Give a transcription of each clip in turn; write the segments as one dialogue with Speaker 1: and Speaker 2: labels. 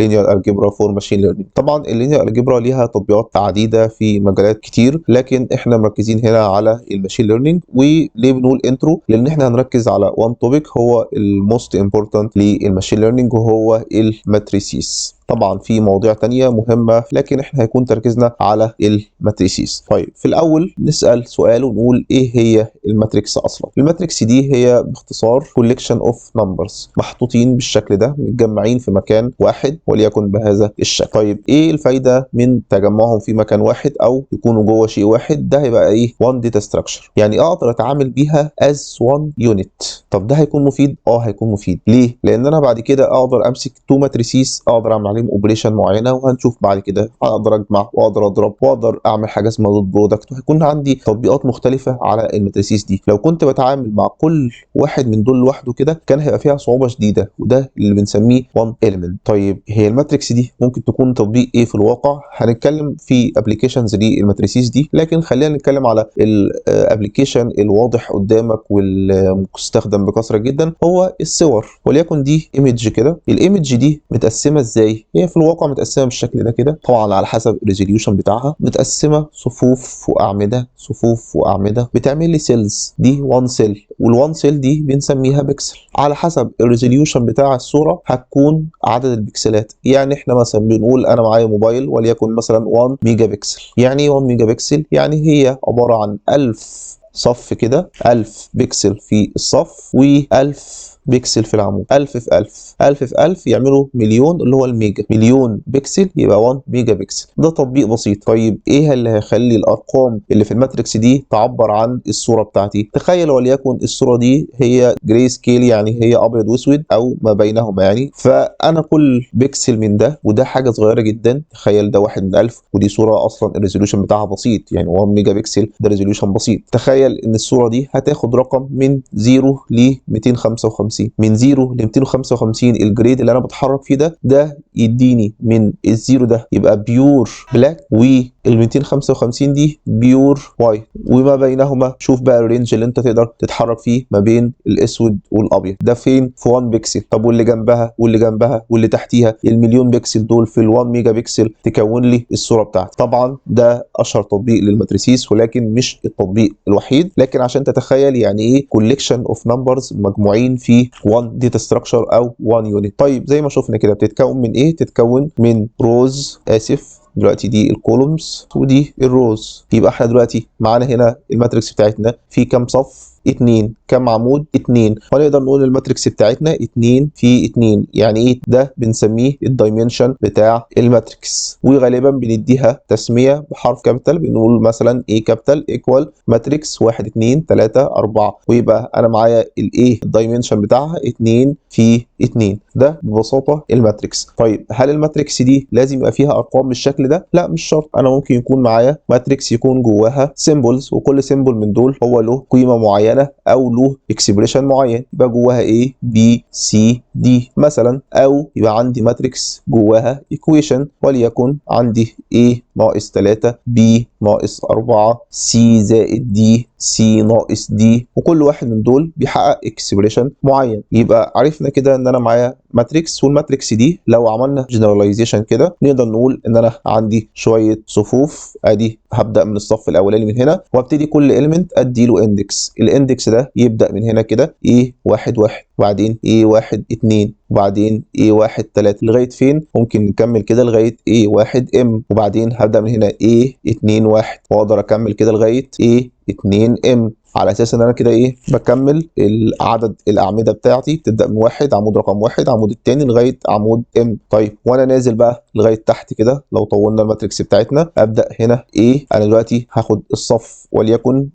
Speaker 1: linear algebra for machine learning. طبعا اللينير الجبرا ليها تطبيقات عديده في مجالات كتير، لكن احنا مركزين هنا على الماشين ليرنينج. وليه بنقول انترو؟ لان احنا هنركز على وان توبيك هو الموست امبورتنت للماشين ليرنينج، وهو الماتريسيس. طبعا في مواضيع تانية مهمة، لكن احنا هيكون تركيزنا على الماتريسيس. طيب في الاول نسأل سؤال ونقول ايه هي الماتريكس اصلا؟ الماتريكس دي هي باختصار collection of numbers محطوطين بالشكل ده، متجمعين في مكان واحد وليكن بهذا الشكل. طيب ايه الفايدة من تجمعهم في مكان واحد او يكونوا جوه شيء واحد؟ ده هيبقى ايه؟ one data structure، يعني اقدر اتعامل بيها as one unit. طب ده هيكون مفيد؟ هيكون مفيد. ليه؟ لان انا بعد كده اقدر امسك تو ماتريسيس، اقدر اعمل عليهم اوبريشن معينه، وهنشوف بعد كده اقدر اجمع واقدر اضرب واقدر اعمل حاجه اسمها دوت برودكت، وهيكون عندي تطبيقات مختلفه على الماتريسيس دي. لو كنت بتعامل مع كل واحد من دول لوحده كده كان هيبقى فيها صعوبه شديده، وده اللي بنسميه one element. طيب هي الماتريكس دي ممكن تكون تطبيق ايه في الواقع؟ هنتكلم في ابلكيشنز للماتريسيس دي، لكن خلينا نتكلم على الابلكيشن الواضح قدامك والمستخدم بكثره جدا، هو الصور. وليكن دي ايمج كده. الايمج دي متقسمه ازاي؟ هي في الواقع متقسمه بالشكل ده كده، طبعا على حسب الريزوليوشن بتاعها، متقسمه صفوف واعمده، صفوف واعمده، بتعمل لي سيلز. دي 1 سيل، وال1 سيل دي بنسميها بكسل. على حسب الريزوليوشن بتاع الصوره هتكون عدد البكسلات. يعني احنا مثلا بنقول انا معايا موبايل وليكن مثلا 1 ميجا بكسل. يعني ايه 1 ميجا بكسل؟ يعني هي عباره عن 1000 صف كده، 1000 بكسل في الصف و1000 بكسل في العمود. 1000 في 1000، 1000 في 1000 يعملوا مليون، اللي هو الميجا. مليون بكسل يبقى 1 ميجا بكسل. ده تطبيق بسيط. طيب ايه اللي هيخلي الارقام اللي في الماتريكس دي تعبر عن الصوره بتاعتي؟ تخيل وليكن الصوره دي هي جراي سكيل، يعني هي ابيض واسود او ما بينهما يعني. فانا كل بكسل من ده، وده حاجه صغيره جدا، تخيل ده 1 من 1000، ودي صوره اصلا الريزوليوشن بتاعها بسيط، يعني 1 ميجا بكسل ده ريزوليوشن بسيط. تخيل ان الصوره دي هتاخد رقم من 0 ل 255. من 0 ل 255 الجريد اللي انا بتحرك فيه ده يديني من الزيرو ده يبقى بيور بلاك، وال 255 دي بيور وايت، وما بينهما شوف بقى الرينج اللي انت تقدر تتحرك فيه ما بين الاسود والابيض. ده فين؟ في 1 بكسل. طب واللي جنبها واللي جنبها واللي تحتيها، المليون بكسل دول في ال1 ميجا بكسل تكون لي الصوره بتاعتي. طبعا ده اشهر تطبيق للماتريسيس، ولكن مش التطبيق الوحيد، لكن عشان تتخيل يعني ايه collection of numbers مجموعين في one data structure او one unit. طيب زي ما شفنا كده بتتكون من ايه؟ تتكون من روز، دلوقتي دي الكولومز ودي الروز. يبقى احنا دلوقتي معانا هنا الماتريكس بتاعتنا في كام صف؟ 2. كم عمود؟ 2. ونقدر نقول الماتريكس بتاعتنا 2 في 2. يعني ايه؟ ده بنسميه الدايمنشن بتاع الماتريكس، وغالبا بنديها تسميه بحرف كابيتال، بنقول مثلا A كابيتال ايكوال ماتريكس 1 2 3 4، ويبقى انا معايا الايه الدايمنشن بتاعها 2 في 2. ده ببساطه الماتريكس. طيب هل الماتريكس دي لازم يبقى فيها ارقام بالشكل ده؟ لا مش شرط. انا ممكن يكون معايا ماتريكس يكون جواها سيمبلز، وكل سيمبل من دول هو له قيمه معينه او له اكسبريشن معين، يبقى جواها A B C D مثلا. او يبقى عندي ماتريكس جواها ايكويشن، وليكن عندي A ناقص 3 B ناقص 4 C زائد D C ناقص D، وكل واحد من دول بيحقق اكسبريشن معين. يبقى عرفنا كده ان انا معايا ماتريكس، والماتريكس دي لو عملنا جنراليزيشن كده نقدر نقول ان انا عندي شويه صفوف. ادي هبدا من الصف الاولاني من هنا، وابتدي كل اليمنت ادي له اندكس. الاندكس ده يبدا من هنا كده A 1 1، وبعدين A 1 2، وبعدين A 1 3 لغايه فين؟ ممكن نكمل كده لغايه A 1 M، وبعدين هبدا من هنا A 2 1، واقدر اكمل كده لغايه A 2 M، على اساس ان انا كده ايه بكمل العدد الاعمده بتاعتي، تبدا من واحد، عمود رقم واحد، عمود الثاني لغايه عمود ام. طيب وانا نازل بقى لغايه تحت كده، لو طولنا الماتريكس بتاعتنا ابدا هنا ايه؟ انا دلوقتي هاخد الصف وليكن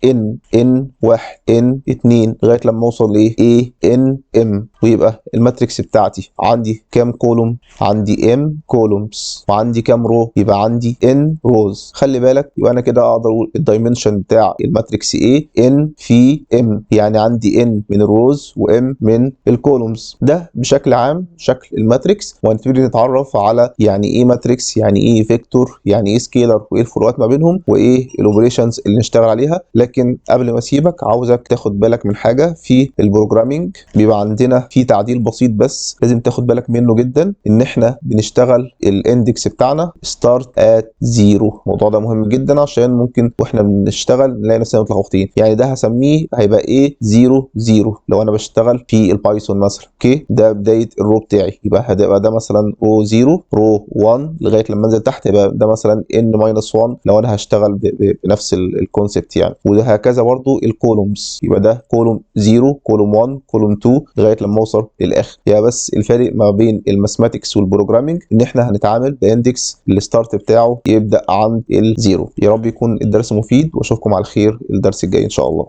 Speaker 1: ان 1 ان 2 لغايه لما اوصل لايه؟ ايه ان ام، ويبقى الماتريكس بتاعتي عندي كام كولوم؟ عندي ام كولومز. وعندي كام رو؟ يبقى عندي ان روز. خلي بالك، يبقى انا كده اقدر اقول الدايمنشن بتاع الماتريكس ايه؟ ان N في M، يعني عندي N من الروز وM من الكولومز. ده بشكل عام شكل الماتريكس، وهنبتدي نتعرف على يعني ايه ماتريكس، يعني ايه فيكتور، يعني ايه سكيلر، وايه الفروقات ما بينهم، وايه الاوبريشنز اللي نشتغل عليها. لكن قبل ما اسيبك عاوزك تاخد بالك من حاجه في البروجرامينج. بيبقى عندنا في تعديل بسيط بس لازم تاخد بالك منه جدا، ان احنا بنشتغل الاندكس بتاعنا start at 0. الموضوع ده مهم جدا عشان ممكن واحنا بنشتغل نلاقي نفسنا متلخبطين. يعني ده هسميه هيبقى ايه 0 0 لو انا بشتغل في البايثون مثلا. اوكي، ده بدايه الرو بتاعي، يبقى هتبقى ده مثلا رو 0 رو 1 لغايه لما انزل تحت يبقى ده مثلا n-1 لو انا هشتغل بنفس الكونسبت يعني. وهكذا برضو الكولومز، يبقى ده كولوم 0 كولوم 1 كولوم 2 لغايه لما اوصل للاخر. يبقى بس الفرق ما بين الماثماتكس والبروجرامينج ان احنا هنتعامل باندكس الستارت بتاعه يبدا عند الزيرو. يا رب يكون الدرس مفيد، واشوفكم على خير الدرس الجاي ان شاء الله.